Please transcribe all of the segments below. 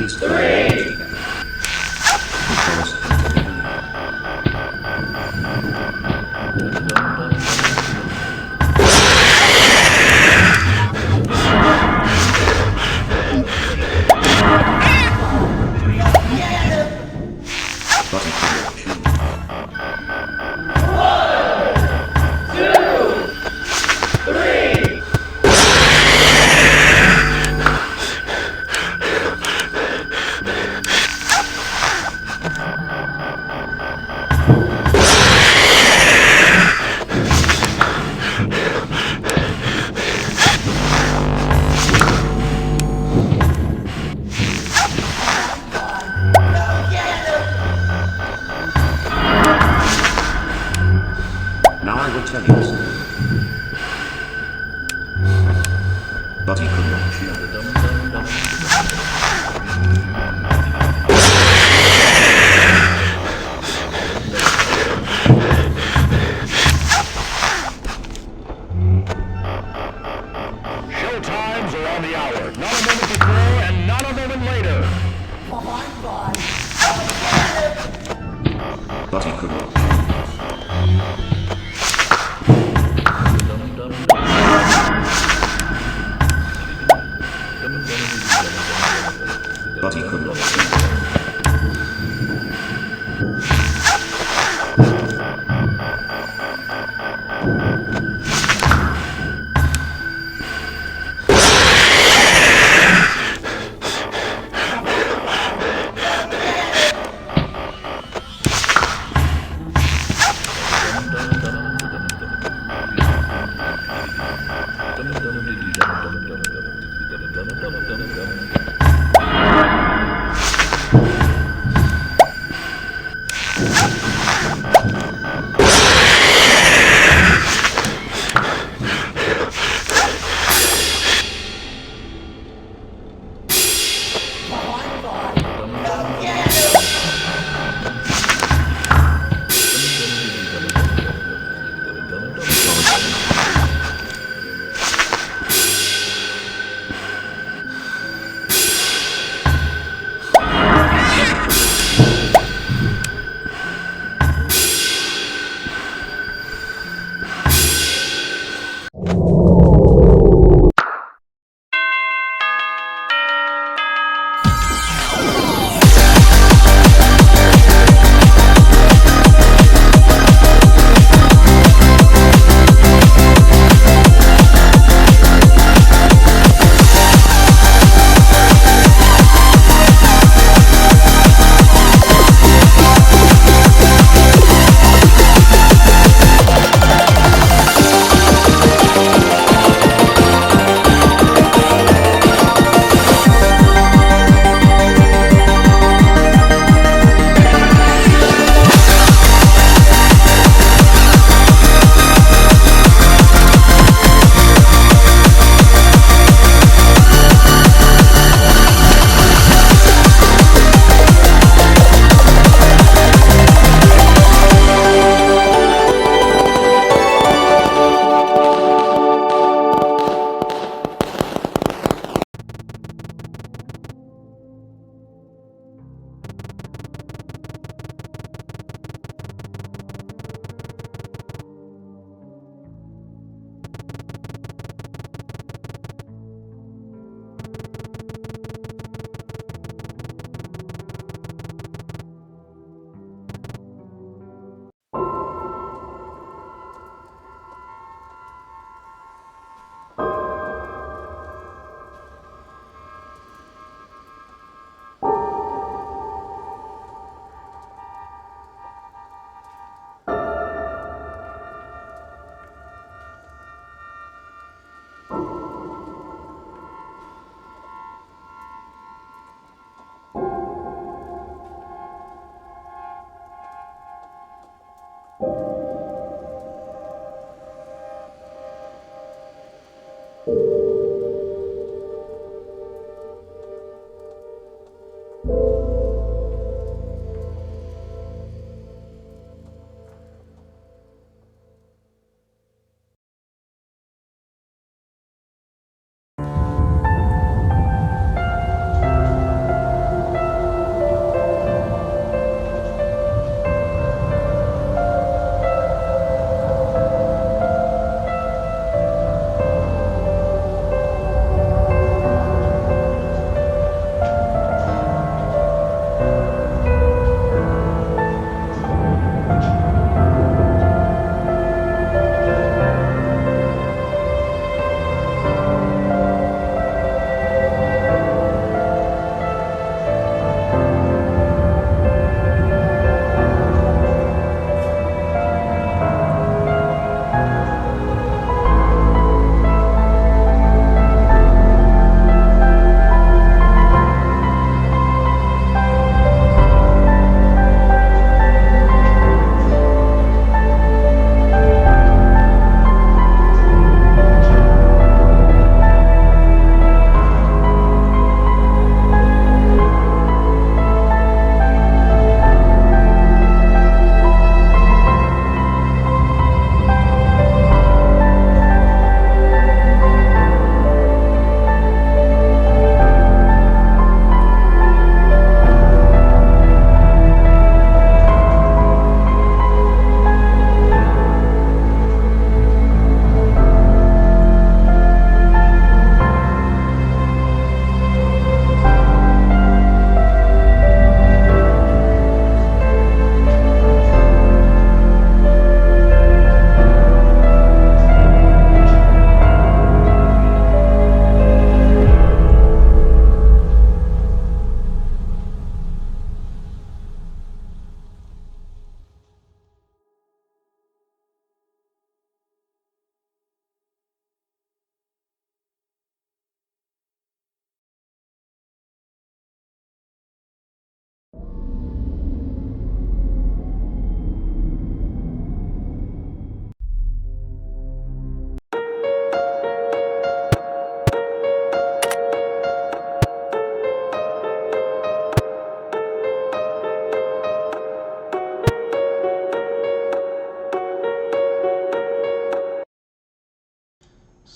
He's three. Now I will tell you something. But he could not hear. Show times are on the hour. Not a moment before and not a moment later. But he could not. But he could not.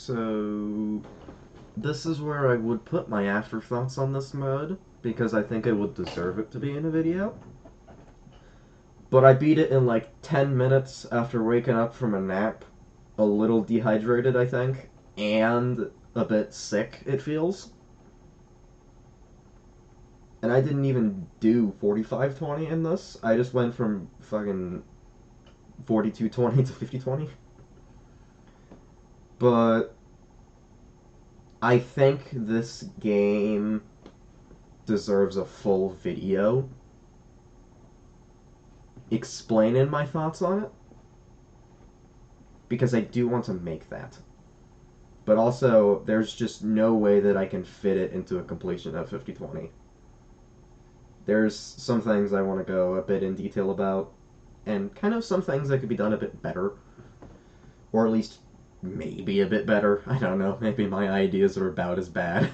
So, this is where I would put my afterthoughts on this mode, because I think it would deserve it to be in a video. But I beat it in like 10 minutes after waking up from a nap, a little dehydrated, I think, and a bit sick, it feels. And I didn't even do 45-20 in this. I just went from fucking 42-20 to 50-20. But I think this game deserves a full video explaining my thoughts on it, because I do want to make that. But also, there's just no way that I can fit it into a completion of 50-20. There's some things I want to go a bit in detail about, and kind of some things that could be done a bit better. Or at least, maybe a bit better. I don't know, maybe my ideas are about as bad.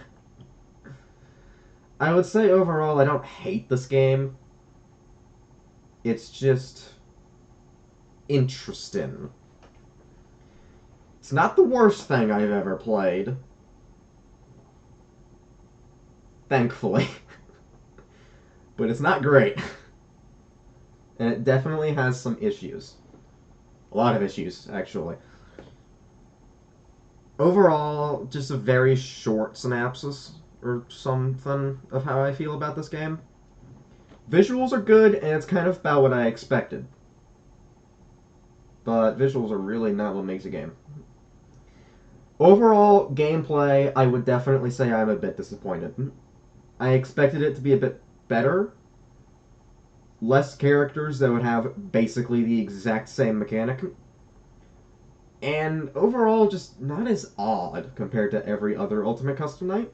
I would say overall I don't hate this game. It's just interesting. It's not the worst thing I've ever played. Thankfully. But it's not great. And it definitely has some issues. A lot of issues, actually. Overall, just a very short synopsis or something of how I feel about this game. Visuals are good, and it's kind of about what I expected. But visuals are really not what makes a game. Overall, gameplay, I would definitely say I'm a bit disappointed. I expected it to be a bit better. Less characters that would have basically the exact same mechanic. And overall, just not as odd compared to every other Ultimate Custom Night.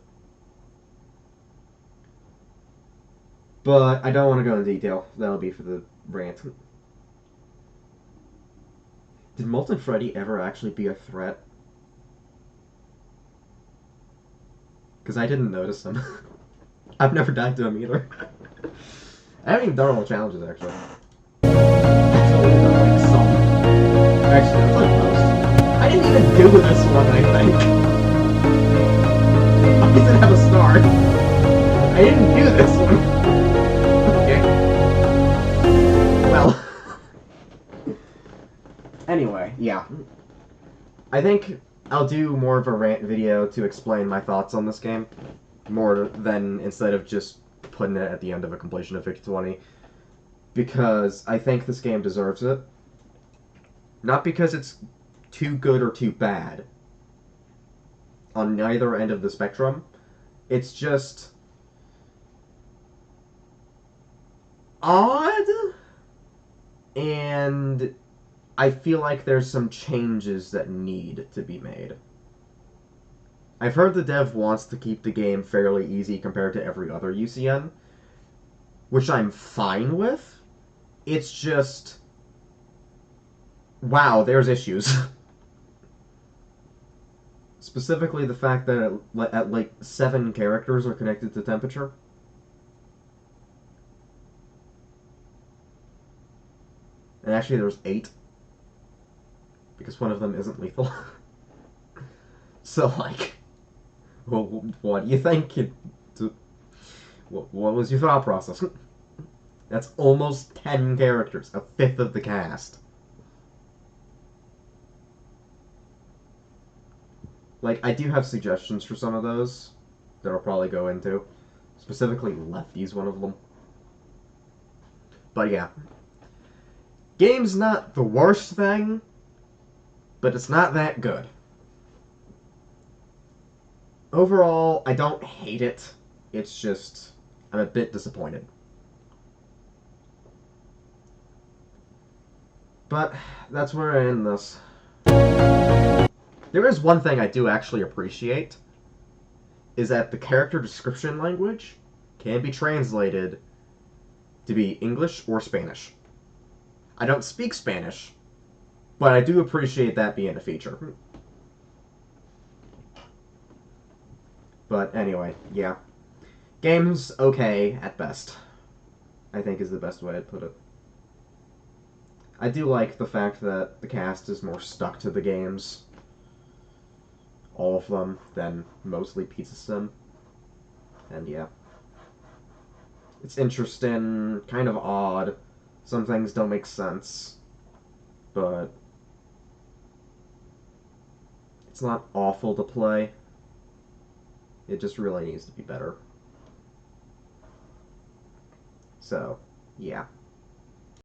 But I don't want to go into detail. That'll be for the rant. Did Molten Freddy ever actually be a threat? Because I didn't notice him. I've never died to him either. I haven't even done all the challenges, actually. Actually, I've done, like, some. Actually, I've done most. I didn't even do this one, I think. Why does it have a star? I didn't do this one. Okay. Well. Anyway, yeah. I think I'll do more of a rant video to explain my thoughts on this game. More than instead of just putting it at the end of a completion of 50-20. Because I think this game deserves it. Not because it's too good or too bad. On neither end of the spectrum. It's just odd. And I feel like there's some changes that need to be made. I've heard the dev wants to keep the game fairly easy compared to every other UCN, which I'm fine with. It's just, wow, there's issues. Specifically the fact that at like 7 characters are connected to temperature. And actually there's 8. Because one of them isn't lethal. So, like, well, what do you think? What was your thought process? That's almost 10 characters, a fifth of the cast. Like, I do have suggestions for some of those that I'll probably go into. Specifically, Lefty's one of them. But yeah. Game's not the worst thing, but it's not that good. Overall, I don't hate it. It's just, I'm a bit disappointed. But that's where I end this. There is one thing I do actually appreciate, is that the character description language can be translated to be English or Spanish. I don't speak Spanish, but I do appreciate that being a feature. But anyway, yeah. Game's okay at best, I think is the best way I'd put it. I do like the fact that the cast is more stuck to the games. all of them, then mostly Pizza Sim. And yeah. It's interesting, kind of odd. Some things don't make sense. But it's not awful to play. It just really needs to be better. So, yeah.